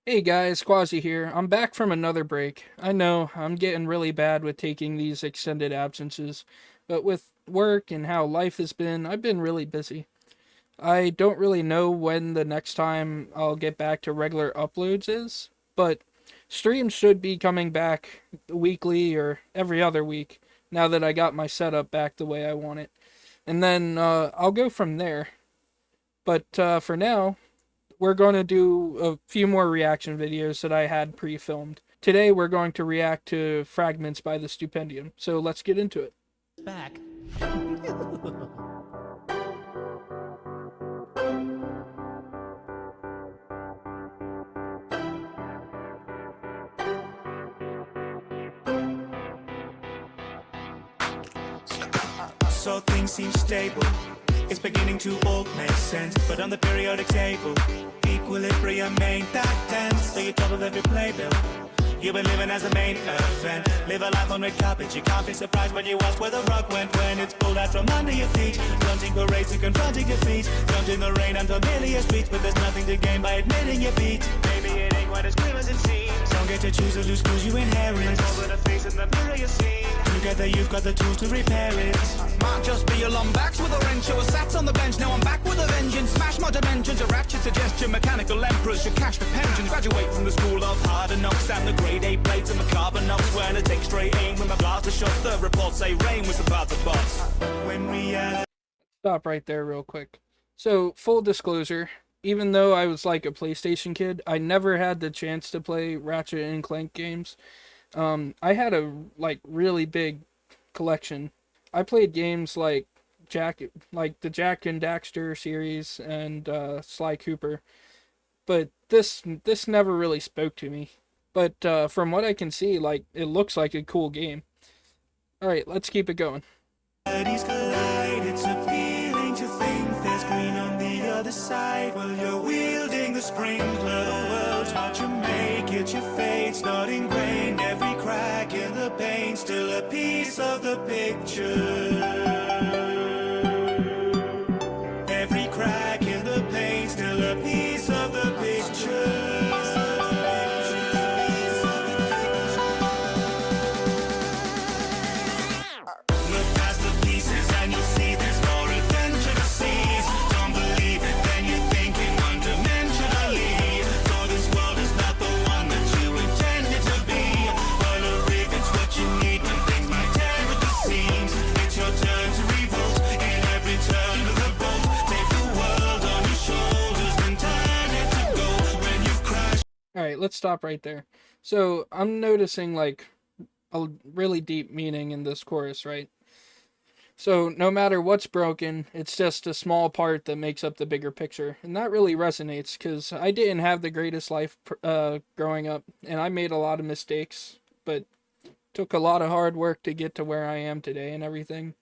Hey guys, Quasi here. I'm back from another break. I know, I'm getting really bad with taking these extended absences, but with work and how life has been, I've been really busy. I don't really know when the next time I'll get back to regular uploads is, but streams should be coming back weekly or every other week now that I got my setup back the way I want it. And then I'll go from there. But for now, we're going to do a few more reaction videos that I had pre-filmed. Today we're going to react to Fragments by the Stupendium. So let's get into it. Back. So things seem stable. It's beginning to all make sense. But on the periodic table, equilibrium ain't that tense. So you're top of every playbill. You've been living as a main event. Live a life on red carpet. You can't be surprised when you ask where the rug went when it's pulled out from under your feet. Plunging parades and confronting defeat. Jumped in the rain and familiar streets, but there's nothing to gain by admitting you beat. Maybe it ain't quite as grim as it seems. Don't get to choose or lose cause you inherit. Over the face in the mirror you see. Together you've got the tools to repair it. Might just be a long backs with a wrench. I was sat on the bench, now I'm back with a vengeance. Smash my dimensions, a ratchet suggestion. Mechanical emperors should cash the pensions. Graduate from the school of harder knocks and the grade A plates and the carbon knocks. When I take straight aim when my blaster shots, the reports say rain was about to bust. When we Stop right there real quick. So, full disclosure, even though I was like a PlayStation kid, I never had the chance to play Ratchet and Clank games. I had a really big collection. I played games like the Jack and Daxter series and Sly Cooper, but this never really spoke to me. But from what I can see, it looks like a cool game. All right, let's keep it going. bodies collide, it's appealing to think there's green on the other side. While you're wielding the sprinkler, the world's what you make it, your fate's not ingrained. Every crack in the paint, still a piece of the picture. Every crack in the paint, still a piece of the picture. Alright, let's stop right there. So, I'm noticing, a really deep meaning in this chorus, right? So, no matter what's broken, it's just a small part that makes up the bigger picture. And that really resonates, because I didn't have the greatest life growing up, and I made a lot of mistakes, but took a lot of hard work to get to where I am today and everything.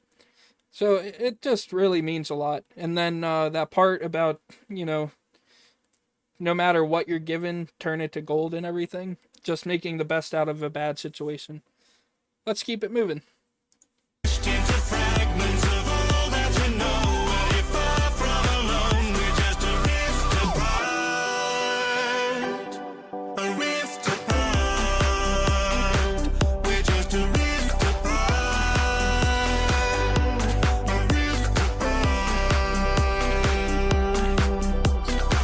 So, it just really means a lot. And then that part about, no matter what you're given, turn it to gold and everything. Just making the best out of a bad situation. Let's keep it moving. Fragments of all that you know. We're far from alone. We're just a rift apart. A rift apart. We're just a rift apart. A rift apart.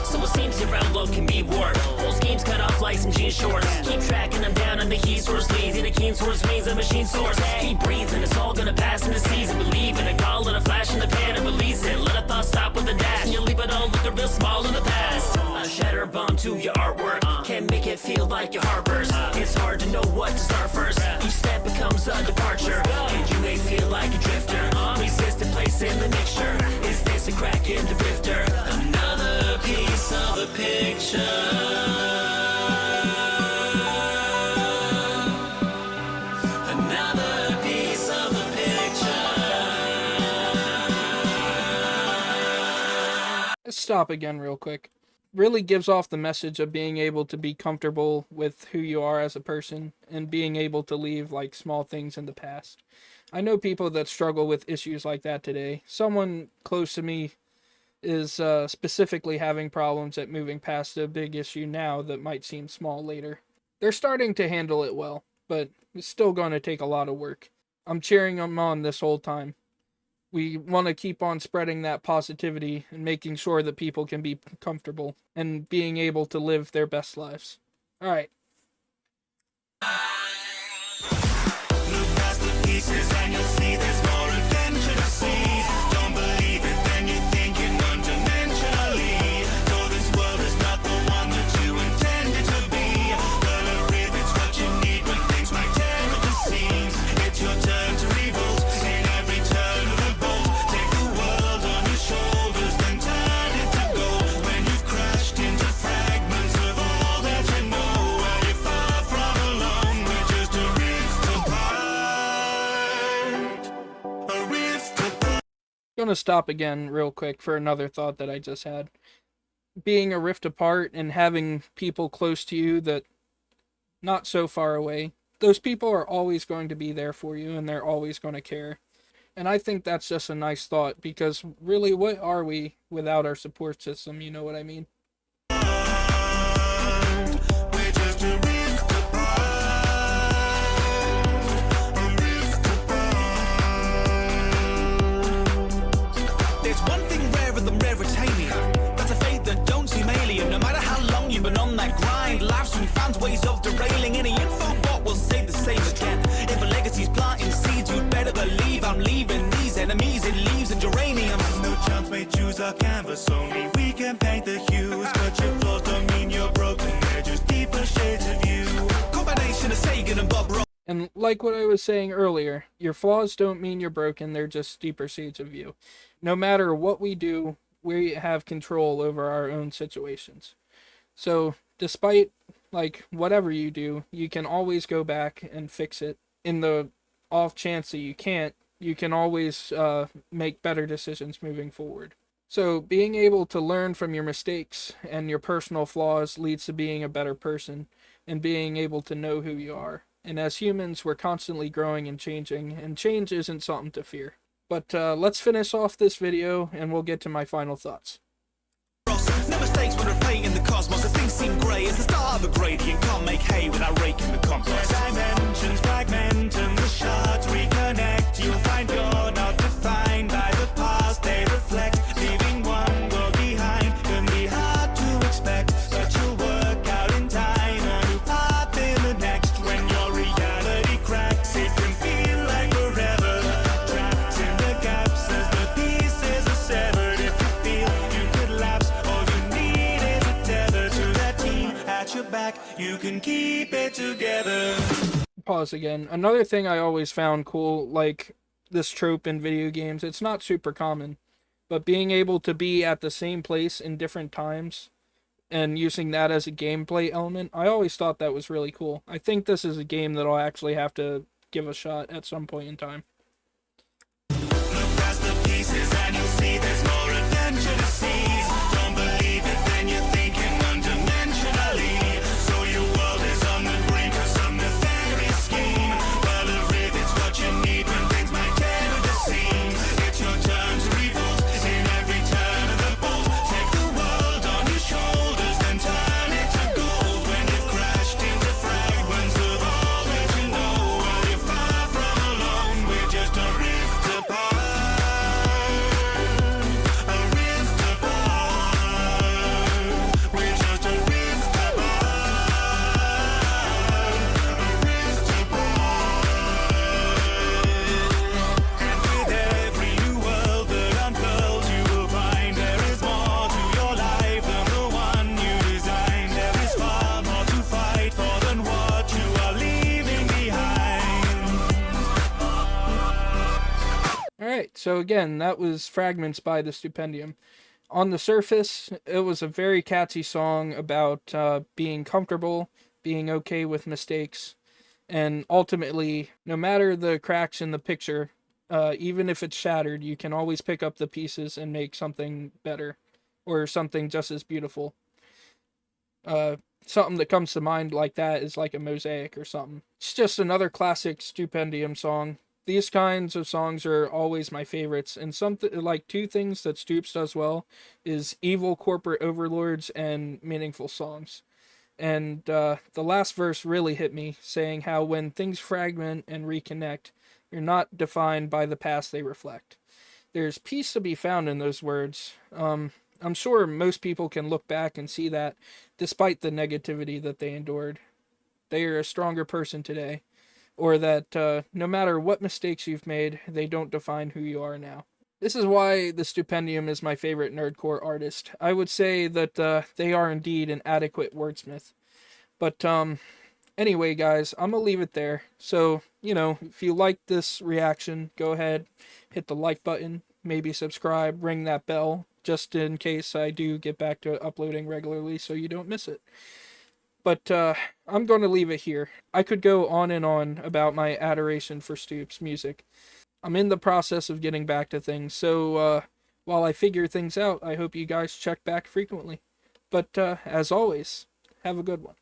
So it seems your outlook can be warped. Whole schemes cut off lights and jean shorts. Keep tracking them down on the heat source leads. In a keen source means a machine source. Keep breathing, it's all gonna pass in the season. Believe in a call and a flash in the pan and release it. Let a thought stop with a dash. You leave it all looking real small in the past. A shatter bomb to your artwork. Can't make it feel like your heart bursts. It's hard to know what to start first. Each step becomes a departure. And you may feel like a drifter. Resistant place in the mixture. Is this a crack in the drifter? Another piece of the picture. Let's stop again real quick. Really gives off the message of being able to be comfortable with who you are as a person and being able to leave small things in the past. I know people that struggle with issues like that today. Someone close to me is specifically having problems at moving past a big issue now that might seem small later. They're starting to handle it well, but it's still going to take a lot of work. I'm cheering them on this whole time. We want to keep on spreading that positivity and making sure that people can be comfortable and being able to live their best lives. All right. Look past the pieces and you'll see there's more adventure to see. Don't believe it, then you're thinking undimensionally. So this world is not the one that you intended to be. Learn a rib, it's what you need when things might tear at the seams. It's your turn to revolt in every turn of the bolt. Take the world on your shoulders, then turn it to gold. When you've crashed into fragments of all that you know, where you're far from alone, we're just a rift apart. A rift apart. Gonna stop again real quick for another thought that I just had. Being a rift apart and having people close to you that not so far away, those people are always going to be there for you and they're always going to care. And I think that's just a nice thought because really, what are we without our support system? You know what I mean? We're just a rift apart. A rift apart. There's one thing rarer than raritania. That's a fate that don't seem alien. No matter how long you've been on that grind, life's soon found ways of derailing. Any info bot will say the same again. If a legacy's planting seeds, you'd better believe I'm leaving these enemies in leaves and geraniums. No chance may choose our canvas, only we can paint the hues. But your flaws don't mean you're broken, they're just deeper shades of you. Combination of Sagan and Bob Ross. And like what I was saying earlier, your flaws don't mean you're broken, they're just deeper shades of you. No matter what we do, we have control over our own situations. So, despite, like, whatever you do, you can always go back and fix it. In the off chance that you can't, you can always make better decisions moving forward. So, being able to learn from your mistakes and your personal flaws leads to being a better person and being able to know who you are. And as humans, we're constantly growing and change isn't something to fear. But let's finish off this video, and we'll get to my final thoughts. No mistakes when replaying the cosmos. If things seem grey, it's the start of a gradient. Can't make hay without raking the compost. Dimensions fragment and the shards reconnect. You'll find you're not defined by the past they reflect. Leaving one world behind can be hard to expect, but you'll work out in time a new path in the next. When your reality cracks, it can feel like forever. Trapped in the gaps as the pieces are severed. If you feel you could lapse, all you need is a tether to that team at your back. You can keep it together. Pause again. Another thing I always found cool, like this trope in video games, it's not super common, but being able to be at the same place in different times and using that as a gameplay element, I always thought that was really cool. I think this is a game that I'll actually have to give a shot at some point in time. Look past the pieces and you'll see there's more adventure to seize. Don't believe it, then you're thinking undimensionally. So your world is on the brink of some nefarious scheme. Well, a rivet's what you need when things might tear at the seams. It's your turn to revolt in every turn of the bolt. Take the world on your shoulders, then turn it to gold. When you've crashed into fragments of all that you know, well, you're far from alone. We're just a rift apart. A rift apart. We're just a rift apart. A rift apart. And with every new world that unfurls, you will find there is more to your life than the one you designed. There is far more to fight for than what you are leaving behind. Alright, so again, that was Fragments by the Stupendium. On the surface, it was a very catchy song about being comfortable, being okay with mistakes, and ultimately, no matter the cracks in the picture, even if it's shattered, you can always pick up the pieces and make something better, or something just as beautiful. Something that comes to mind like that is like a mosaic or something. It's just another classic Stupendium song. These kinds of songs are always my favorites, and something like two things that Stoops does well is evil corporate overlords and meaningful songs. And the last verse really hit me, saying how when things fragment and reconnect, you're not defined by the past they reflect. There's peace to be found in those words. I'm sure most people can look back and see that, despite the negativity that they endured, they are a stronger person today, or that no matter what mistakes you've made, they don't define who you are now. This is why the Stupendium is my favorite nerdcore artist. I would say that they are indeed an adequate wordsmith. But anyway, guys, I'm gonna leave it there. So, if you like this reaction, go ahead, hit the like button, maybe subscribe, ring that bell, just in case I do get back to uploading regularly so you don't miss it. But I'm going to leave it here. I could go on and on about my adoration for Stoops' music. I'm in the process of getting back to things, so while I figure things out, I hope you guys check back frequently. But as always, have a good one.